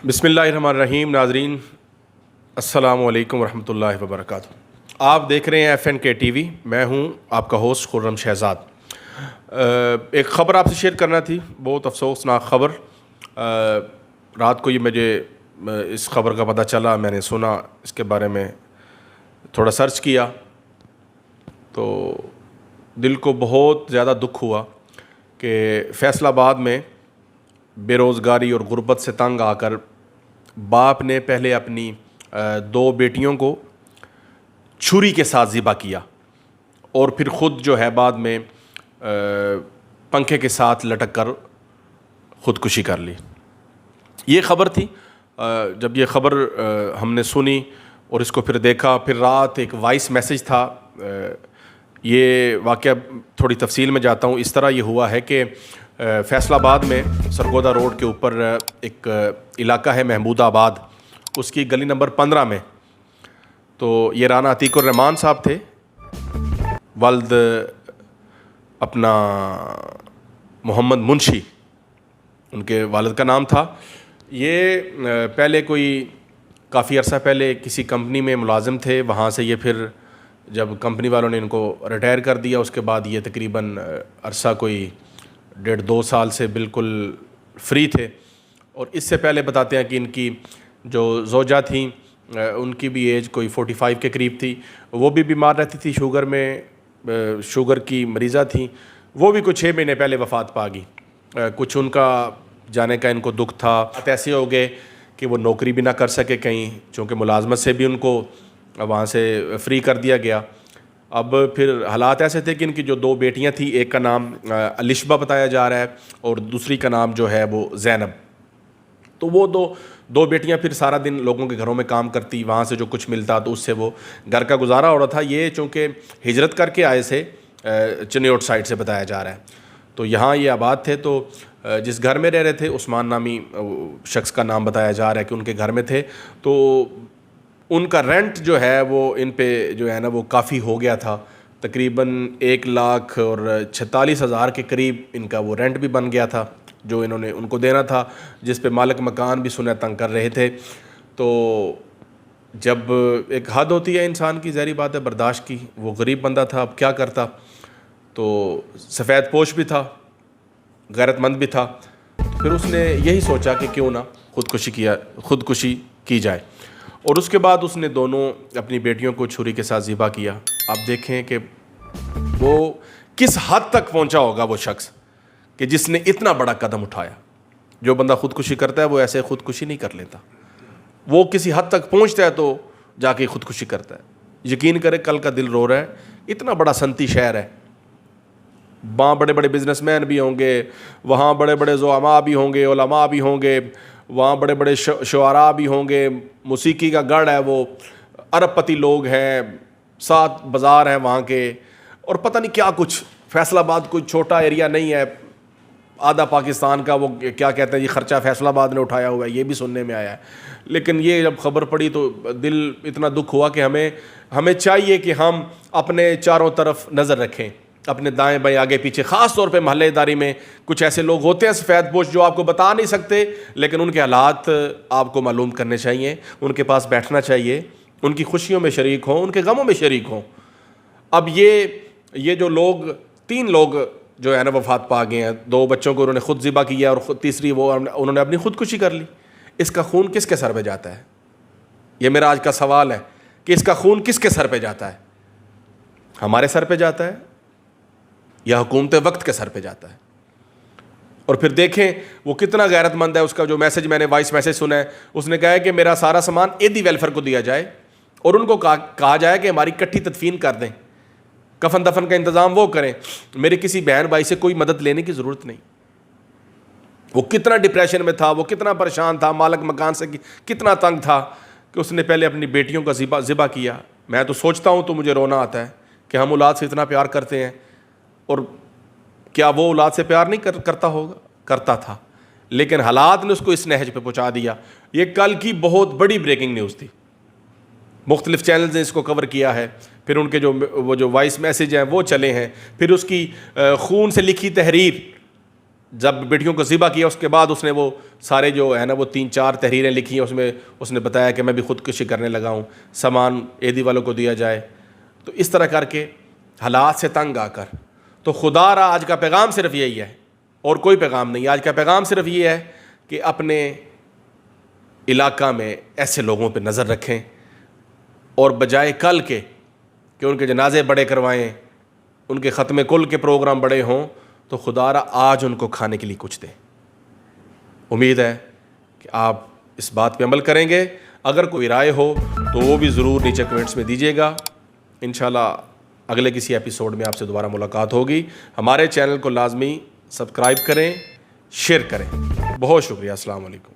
بسم اللہ الرحمن الرحیم. ناظرین السلام علیکم ورحمۃ اللہ وبرکاتہ. آپ دیکھ رہے ہیں ایف این کے ٹی وی. میں ہوں آپ کا ہوسٹ خرم شہزاد. ایک خبر آپ سے شیئر کرنا تھی, بہت افسوسناک خبر. رات کو یہ مجھے اس خبر کا پتہ چلا, میں نے سنا, اس کے بارے میں تھوڑا سرچ کیا تو دل کو بہت زیادہ دکھ ہوا کہ فیصل آباد میں بے روزگاری اور غربت سے تنگ آ کر باپ نے پہلے اپنی 2 بیٹیوں کو چھری کے ساتھ ذبح کیا اور پھر خود جو ہے بعد میں پنکھے کے ساتھ لٹک کر خودکشی کر لی. یہ خبر تھی. جب یہ خبر ہم نے سنی اور اس کو پھر دیکھا, پھر رات ایک وائس میسیج تھا. یہ واقعہ تھوڑی تفصیل میں جاتا ہوں. اس طرح یہ ہوا ہے کہ فیصل آباد میں سرگودا روڈ کے اوپر ایک علاقہ ہے محمود آباد, اس کی گلی نمبر 15 میں. تو یہ رانا عتیق الرحمان صاحب تھے, والد اپنا محمد منشی ان کے والد کا نام تھا. یہ پہلے کوئی کافی عرصہ پہلے کسی کمپنی میں ملازم تھے. وہاں سے یہ پھر جب کمپنی والوں نے ان کو ریٹائر کر دیا, اس کے بعد یہ تقریباً عرصہ کوئی 1.5-2 سال سے بالکل فری تھے. اور اس سے پہلے بتاتے ہیں کہ ان کی جو زوجہ تھیں ان کی بھی ایج کوئی 45 کے قریب تھی. وہ بھی بیمار رہتی تھی, شوگر کی مریضہ تھیں. وہ بھی کچھ 6 مہینے پہلے وفات پا گئی. کچھ ان کا جانے کا ان کو دکھ تھا. ایسے ہو گئے کہ وہ نوکری بھی نہ کر سکے کہیں, چونکہ ملازمت سے بھی ان کو وہاں سے فری کر دیا گیا. اب پھر حالات ایسے تھے کہ ان کی جو 2 بیٹیاں تھیں, ایک کا نام الشبہ بتایا جا رہا ہے اور دوسری کا نام جو ہے وہ زینب. تو وہ دو بیٹیاں پھر سارا دن لوگوں کے گھروں میں کام کرتی, وہاں سے جو کچھ ملتا تو اس سے وہ گھر کا گزارا ہو رہا تھا. یہ چونکہ ہجرت کر کے آئے تھے چنیوٹ سائڈ سے بتایا جا رہا ہے, تو یہاں یہ آباد تھے. تو جس گھر میں رہ رہے تھے, عثمان نامی شخص کا نام بتایا جا رہا ہے کہ ان کے گھر میں تھے, تو ان کا رینٹ جو ہے وہ ان پہ جو ہے نا وہ کافی ہو گیا تھا. تقریباً 1,46,000 کے قریب ان کا وہ رینٹ بھی بن گیا تھا جو انہوں نے ان کو دینا تھا, جس پہ مالک مکان بھی سنا تنگ کر رہے تھے. تو جب ایک حد ہوتی ہے انسان کی, ظاہری بات ہے برداشت کی, وہ غریب بندہ تھا, اب کیا کرتا. تو سفید پوش بھی تھا, غیرت مند بھی تھا. پھر اس نے یہی سوچا کہ کیوں نہ خودکشی کی جائے, اور اس کے بعد اس نے دونوں اپنی بیٹیوں کو چھری کے ساتھ ذبح کیا. آپ دیکھیں کہ وہ کس حد تک پہنچا ہوگا وہ شخص کہ جس نے اتنا بڑا قدم اٹھایا. جو بندہ خودکشی کرتا ہے وہ ایسے خودکشی نہیں کر لیتا, وہ کسی حد تک پہنچتا ہے تو جا کے خودکشی کرتا ہے. یقین کرے کل کا دل رو رہا ہے. اتنا بڑا صنعتی شہر ہے, وہاں بڑے بڑے بزنس مین بھی ہوں گے, وہاں بڑے بڑے زعماء بھی ہوں گے, علماء بھی ہوں گے, وہاں بڑے بڑے شعراء بھی ہوں گے, موسیقی کا گڑھ ہے, وہ ارب پتی لوگ ہیں, 7 بازار ہیں وہاں کے, اور پتہ نہیں کیا کچھ. فیصل آباد کوئی چھوٹا ایریا نہیں ہے, آدھا پاکستان کا وہ کیا کہتے ہیں یہ خرچہ فیصل آباد نے اٹھایا ہوا ہے, یہ بھی سننے میں آیا ہے. لیکن یہ جب خبر پڑی تو دل اتنا دکھ ہوا کہ ہمیں چاہیے کہ ہم اپنے چاروں طرف نظر رکھیں, اپنے دائیں بائیں آگے پیچھے. خاص طور پہ محلے داری میں کچھ ایسے لوگ ہوتے ہیں سفید پوش جو آپ کو بتا نہیں سکتے, لیکن ان کے حالات آپ کو معلوم کرنے چاہیے, ان کے پاس بیٹھنا چاہیے, ان کی خوشیوں میں شریک ہوں, ان کے غموں میں شریک ہوں. اب یہ جو لوگ 3 لوگ جو ہے نا وفات پا گئے ہیں, 2 بچوں کو انہوں نے خود ذبح کیا اور تیسری انہوں نے اپنی خودکشی کر لی. اس کا خون کس کے سر پہ جاتا ہے؟ یہ میرا آج کا سوال ہے کہ اس کا خون کس کے سر پہ جاتا ہے؟ ہمارے سر پہ جاتا ہے یا حکومت وقت کے سر پہ جاتا ہے؟ اور پھر دیکھیں وہ کتنا غیرت مند ہے. اس کا جو میسج میں نے وائس میسج سنا ہے, اس نے کہا ہے کہ میرا سارا سامان ایدی ویلفیئر کو دیا جائے اور ان کو کہا جائے کہ ہماری کٹھی تدفین کر دیں, کفن دفن کا انتظام وہ کریں, میرے کسی بہن بھائی سے کوئی مدد لینے کی ضرورت نہیں. وہ کتنا ڈپریشن میں تھا, وہ کتنا پریشان تھا, مالک مکان سے کتنا تنگ تھا کہ اس نے پہلے اپنی بیٹیوں کا ذبح کیا. میں تو سوچتا ہوں تو مجھے رونا آتا ہے کہ ہم اولاد سے اتنا پیار کرتے ہیں, اور کیا وہ اولاد سے پیار نہیں کرتا ہوگا؟ کرتا تھا, لیکن حالات نے اس کو اس نہج پہ پہنچا دیا. یہ کل کی بہت بڑی بریکنگ نیوز تھی, مختلف چینلز نے اس کو کور کیا ہے. پھر ان کے جو وائس میسیج ہیں وہ چلے ہیں, پھر اس کی خون سے لکھی تحریر جب بیٹیوں کو ذبح کیا اس کے بعد اس نے وہ سارے جو ہے نا وہ 3-4 تحریریں لکھی ہیں، اس میں اس نے بتایا کہ میں بھی خودکشی کرنے لگا ہوں، سامان عیدی والوں کو دیا جائے. تو اس طرح کر کے حالات سے تنگ آ کر تو خدا را آج کا پیغام صرف یہی ہے اور کوئی پیغام نہیں. آج کا پیغام صرف یہ ہے کہ اپنے علاقہ میں ایسے لوگوں پہ نظر رکھیں اور بجائے کل کے کہ ان کے جنازے بڑے کروائیں، ان کے ختم کل کے پروگرام بڑے ہوں، تو خدا را آج ان کو کھانے کے لیے کچھ دیں. امید ہے کہ آپ اس بات پہ عمل کریں گے. اگر کوئی رائے ہو تو وہ بھی ضرور نیچے کمنٹس میں دیجیے گا. انشاءاللہ اگلے کسی ایپیسوڈ میں آپ سے دوبارہ ملاقات ہوگی. ہمارے چینل کو لازمی سبسکرائب کریں، شیئر کریں. بہت شکریہ. السلام علیکم.